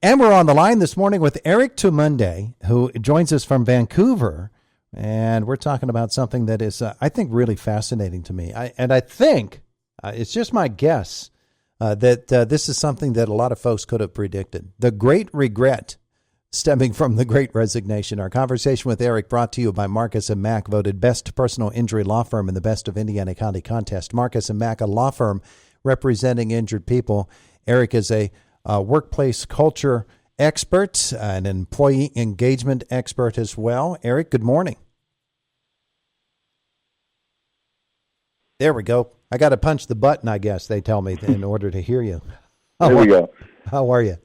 And we're on the line this morning with Eric Termuende, who joins us from Vancouver. And we're talking about something that is, I think, really fascinating to me. I think, it's just my guess, that this is something that a lot of folks could have predicted. The great regret stemming from the Great Resignation. Our conversation with Eric brought to you by Marcus & Mack, voted best personal injury law firm in the Best of Indiana County contest. Marcus & Mack, a law firm representing injured people. Eric is a workplace culture expert, an employee engagement expert as well. Eric, good morning. There we go. I got to punch the button, I guess, they tell me, in order to hear you. There we go. How are you?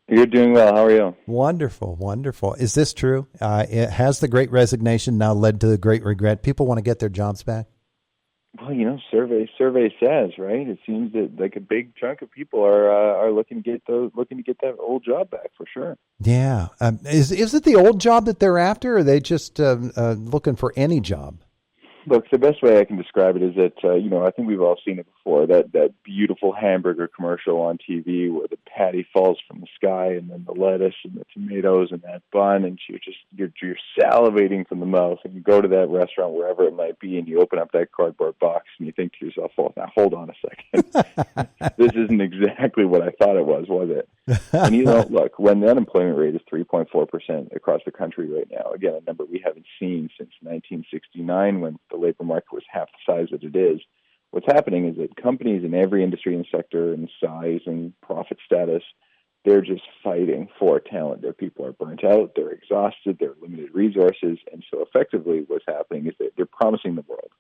You're doing well. How are you? Wonderful, wonderful. Is this true? Has the Great Resignation now led to the Great Regret? People want to get their jobs back? Well, survey says, right? It seems that like a big chunk of people are looking to get that old job back for sure. Yeah. Is it the old job that they're after, or are they just looking for any job? Look, the best way I can describe it is that, I think we've all seen it before, that beautiful hamburger commercial on TV where the patty falls from the sky and then the lettuce and the tomatoes and that bun, and you're salivating from the mouth, and you go to that restaurant, wherever it might be, and you open up that cardboard box and you think to yourself, oh, now hold on a second. This isn't exactly what I thought it was it? And look, when the unemployment rate is 3.4% across the country right now, again, a number we haven't seen since 1969 when the labor market was half the size that it is. What's happening is that companies in every industry and sector and size and profit status, they're just fighting for talent. Their people are burnt out, they're exhausted, they're limited resources, and so effectively what's happening is that they're promising the world.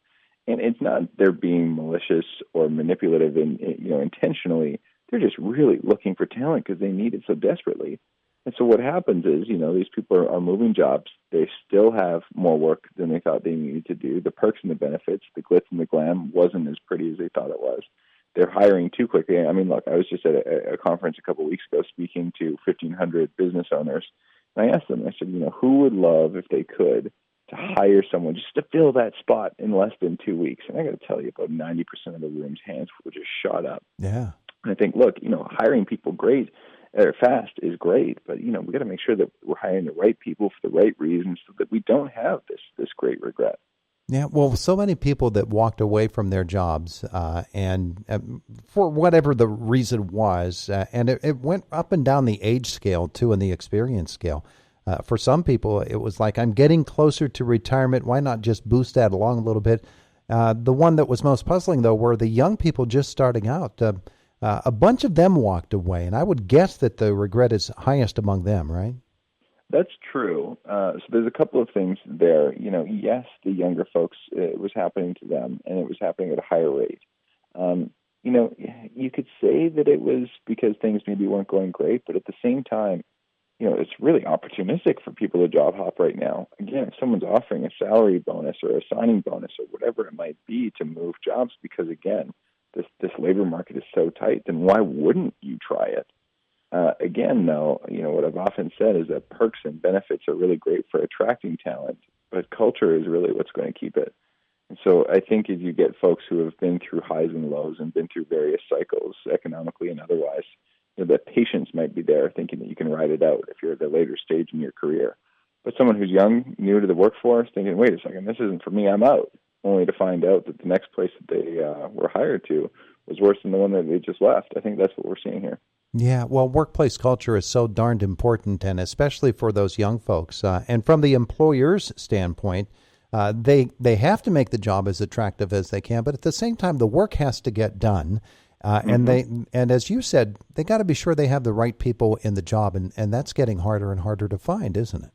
And it's not they're being malicious or manipulative intentionally. They're just really looking for talent because they need it so desperately. And so what happens is, these people are moving jobs. They still have more work than they thought they needed to do. The perks and the benefits, the glitz and the glam wasn't as pretty as they thought it was. They're hiring too quickly. I mean, look, I was just at a conference a couple of weeks ago speaking to 1,500 business owners. And I asked them, I said, who would love, if they could, to hire someone just to fill that spot in less than 2 weeks? And I got to tell you, about 90% of the room's hands would just shot up. Yeah. And I think, look, hiring people fast is great, but we got to make sure that we're hiring the right people for the right reasons so that we don't have this great regret. Yeah, well, so many people that walked away from their jobs and for whatever the reason was, and it went up and down the age scale too and the experience scale. For some people, it was like, I'm getting closer to retirement. Why not just boost that along a little bit? The one that was most puzzling, though, were the young people just starting out. A bunch of them walked away, and I would guess that the regret is highest among them, right? That's true. So there's a couple of things there. Yes, the younger folks, it was happening to them, and it was happening at a higher rate. You could say that it was because things maybe weren't going great, but at the same time, it's really opportunistic for people to job hop right now. Again, if someone's offering a salary bonus or a signing bonus or whatever it might be to move jobs because, again, this labor market is so tight, then why wouldn't you try it? Again, though, what I've often said is that perks and benefits are really great for attracting talent, but culture is really what's going to keep it. And so I think as you get folks who have been through highs and lows and been through various cycles, economically and otherwise, that patience might be there, thinking that you can ride it out if you're at a later stage in your career. But someone who's young, new to the workforce, thinking, wait a second, this isn't for me, I'm out, only to find out that the next place that they were hired to was worse than the one that they just left. I think that's what we're seeing here. Yeah, well, workplace culture is so darned important, and especially for those young folks. And from the employer's standpoint, they have to make the job as attractive as they can, but at the same time, the work has to get done. And as you said, they got to be sure they have the right people in the job, and that's getting harder and harder to find, isn't it?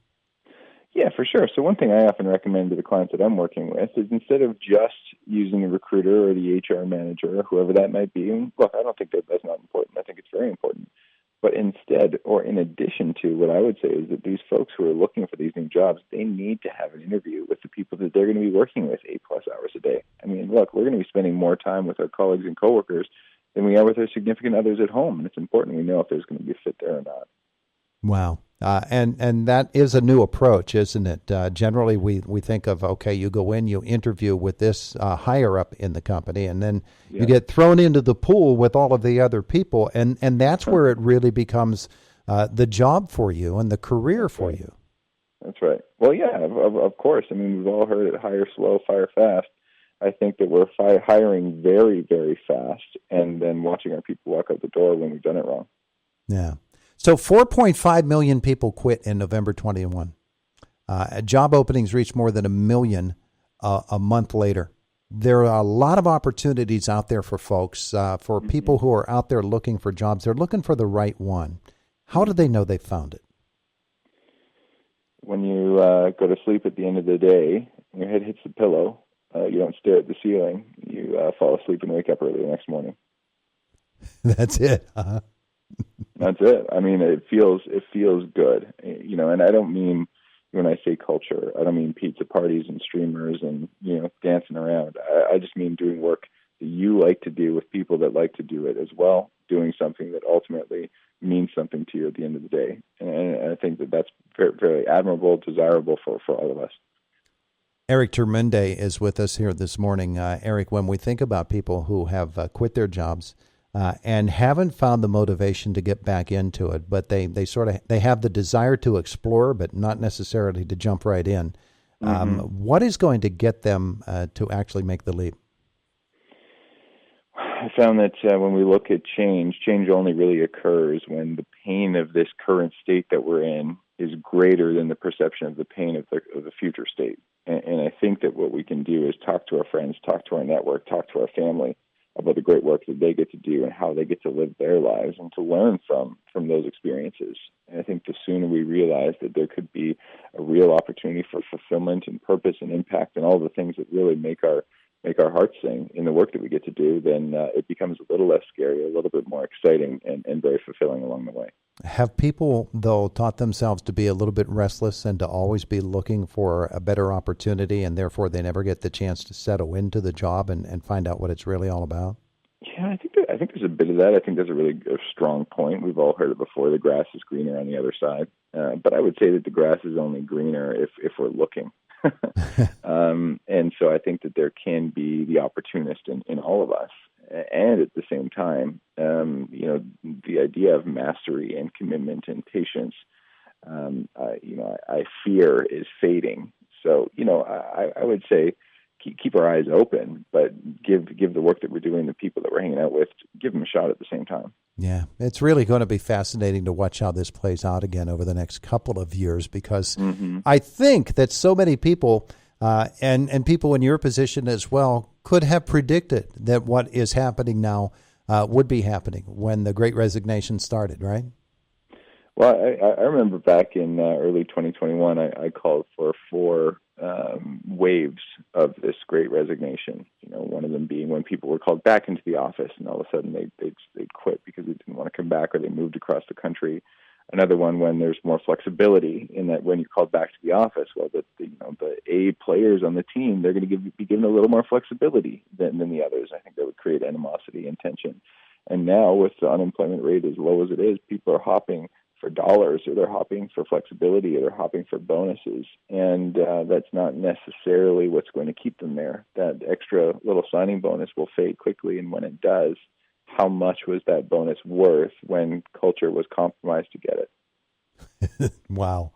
Yeah, for sure. So one thing I often recommend to the clients that I'm working with is instead of just using a recruiter or the HR manager or whoever that might be, and look, I don't think that's not important. I think it's very important. But instead, or in addition to, what I would say is that these folks who are looking for these new jobs, they need to have an interview with the people that they're going to be working with 8+ hours a day. I mean, look, we're going to be spending more time with our colleagues and coworkers than we are with our significant others at home. And it's important we know if there's going to be a fit there or not. Wow. And that is a new approach, isn't it? Generally, we think of, okay, you go in, you interview with this higher up in the company, and then you get thrown into the pool with all of the other people. And that's where it really becomes the job for you and the career That's for right. you. That's right. Well, yeah, of course. I mean, we've all heard it: hire slow, fire fast. I think that we're hiring very, very fast, and then watching our people walk out the door when we've done it wrong. Yeah. So 4.5 million people quit in November 21. Job openings reached more than a million a month later. There are a lot of opportunities out there for folks, for people who are out there looking for jobs. They're looking for the right one. How do they know they found it? When you go to sleep at the end of the day, and your head hits the pillow, you don't stare at the ceiling. You fall asleep and wake up early the next morning. That's it. Uh-huh. That's it. I mean, it feels good, And I don't mean, when I say culture, I don't mean pizza parties and streamers and dancing around. I just mean doing work that you like to do with people that like to do it as well. Doing something that ultimately means something to you at the end of the day, and I think that that's very, very admirable, desirable for all of us. Eric Termuende is with us here this morning. Eric, when we think about people who have quit their jobs and haven't found the motivation to get back into it, but they have the desire to explore, but not necessarily to jump right in. What is going to get them to actually make the leap? I found that when we look at change only really occurs when the pain of this current state that we're in is greater than the perception of the pain of the future state. And I think that what we can do is talk to our friends, talk to our network, talk to our family about the great work that they get to do and how they get to live their lives and to learn from those experiences. And I think the sooner we realize that there could be a real opportunity for fulfillment and purpose and impact and all the things that really make our hearts sing in the work that we get to do, then it becomes a little less scary, a little bit more exciting, and very fulfilling along the way. Have people, though, taught themselves to be a little bit restless and to always be looking for a better opportunity, and therefore they never get the chance to settle into the job and find out what it's really all about? Yeah, I think there's a bit of that. I think that's a really strong point. We've all heard it before. The grass is greener on the other side. But I would say that the grass is only greener if we're looking. And so I think that there can be the opportunist in all of us. And at the same time, the idea of mastery and commitment and patience, I fear is fading. So, I would say keep our eyes open, but give the work that we're doing, the people that we're hanging out with, give them a shot at the same time. Yeah, it's really going to be fascinating to watch how this plays out again over the next couple of years, because I think that so many people and people in your position as well could have predicted that what is happening now would be happening when the Great Resignation started, right? Well, I remember back in early 2021, I called for 4 waves of this Great Resignation. One of them being when people were called back into the office, and all of a sudden they'd quit because they didn't want to come back, or they moved across the country. Another one when there's more flexibility in that when you're called back to the office, well, the A players on the team, they're going to be given a little more flexibility than the others. I think that would create animosity and tension. And now with the unemployment rate as low as it is, people are hopping for dollars, or they're hopping for flexibility, or they're hopping for bonuses. And that's not necessarily what's going to keep them there. That extra little signing bonus will fade quickly. And when it does, how much was that bonus worth when culture was compromised to get it? Wow.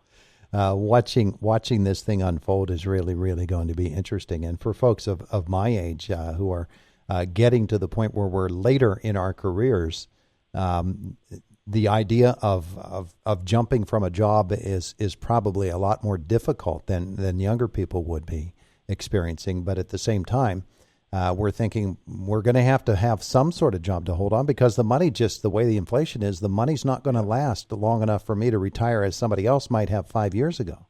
Watching this thing unfold is really, really going to be interesting. And for folks of my age who are getting to the point where we're later in our careers, the idea of jumping from a job is probably a lot more difficult than younger people would be experiencing. But at the same time, we're thinking we're going to have some sort of job to hold on, because the money, just the way the inflation is, the money's not going to last long enough for me to retire as somebody else might have 5 years ago.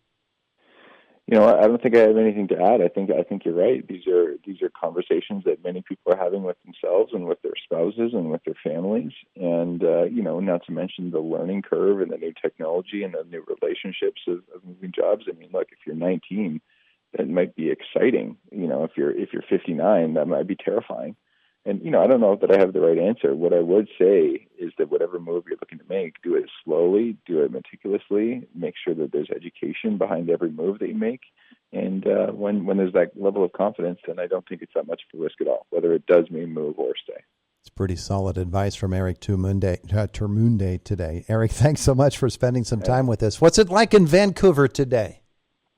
I don't think I have anything to add. I think you're right. These are conversations that many people are having with themselves and with their spouses and with their families. And not to mention the learning curve and the new technology and the new relationships of moving jobs. I mean, look, if you're 19, that might be exciting. If you're 59, that might be terrifying. And, I don't know that I have the right answer. What I would say is that whatever move you're looking to make, do it slowly, do it meticulously, make sure that there's education behind every move that you make. And when there's that level of confidence, then I don't think it's that much of a risk at all, whether it does mean move or stay. It's pretty solid advice from Eric Termuende today. Eric, thanks so much for spending some time with us. What's it like in Vancouver today?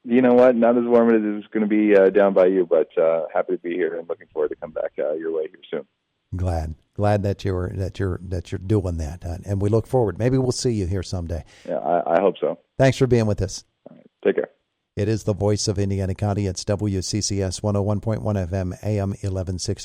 You know what? Not as warm as it's going to be down by you, but happy to be here and looking forward to come back your way here soon. Glad that you're doing that, and we look forward. Maybe we'll see you here someday. Yeah, I hope so. Thanks for being with us. All right, take care. It is the voice of Indiana County. It's WCCS 101.1 FM, AM 1160.